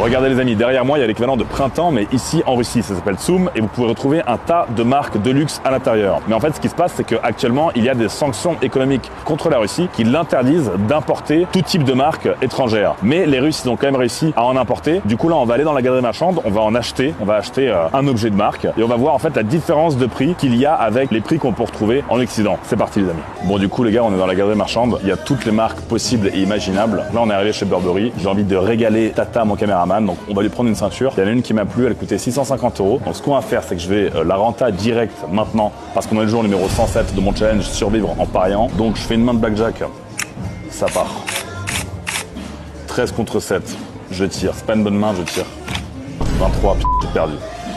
Regardez les amis, derrière moi il y a l'équivalent de Printemps, mais ici en Russie ça s'appelle Tsum, et vous pouvez retrouver un tas de marques de luxe à l'intérieur. Mais en fait ce qui se passe c'est qu'actuellement il y a des sanctions économiques contre la Russie qui l'interdisent d'importer tout type de marque étrangère. Mais les Russes ils ont quand même réussi à en importer. Du coup là on va aller dans la galerie marchande, on va acheter un objet de marque et on va voir en fait la différence de prix qu'il y a avec les prix qu'on peut retrouver en Occident. C'est parti les amis. Bon du coup les gars on est dans la galerie marchande, il y a toutes les marques possibles et imaginables. Là on est arrivé chez Burberry, j'ai envie de régaler Tata mon caméraman, donc on va lui prendre une ceinture. Il y en a une qui m'a plu, elle coûtait 650 €. Donc ce qu'on va faire c'est que je vais la renta direct maintenant parce qu'on est le jour numéro 107 de mon challenge survivre en pariant. Donc je fais une main de blackjack, ça part. 13 contre 7, je tire, c'est pas une bonne main, je tire. 23, j'ai perdu.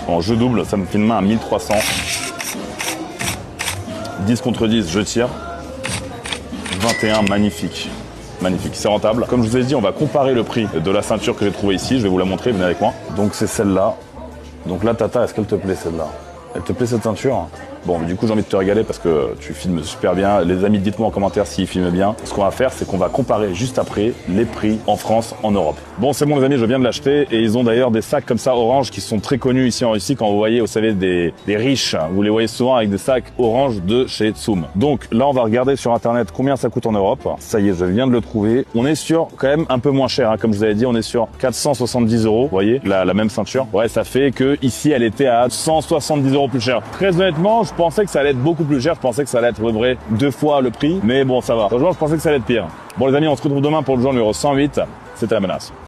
En jeu double, ça me fait une main à 1300. 10 contre 10, je tire. 21, magnifique. Magnifique, c'est rentable. Comme je vous ai dit, on va comparer le prix de la ceinture que j'ai trouvée ici. Je vais vous la montrer, venez avec moi. Donc c'est celle-là. Donc là, Tata, est-ce qu'elle te plaît celle-là? Elle te plaît cette ceinture? Bon, mais du coup, j'ai envie de te régaler parce que tu filmes super bien. Les amis, dites-moi en commentaire s'ils filment bien. Ce qu'on va faire, c'est qu'on va comparer juste après les prix en France, en Europe. Bon, c'est bon les amis, je viens de l'acheter et ils ont d'ailleurs des sacs comme ça orange qui sont très connus ici en Russie. Quand vous voyez, vous savez, des riches, vous les voyez souvent avec des sacs orange de chez Tsum. Donc là, on va regarder sur internet combien ça coûte en Europe. Ça y est, je viens de le trouver. On est sur quand même un peu moins cher, hein. Comme je vous avais dit, on est sur 470 €. Vous voyez, la même ceinture. Ouais, ça fait que ici, elle était à 170 € plus cher. Très honnêtement, je pensais que ça allait être beaucoup plus cher. Je pensais que ça allait être vrai 2 fois le prix. Mais bon, ça va. Franchement, je pensais que ça allait être pire. Bon les amis, on se retrouve demain pour le jour numéro 108. C'était la menace.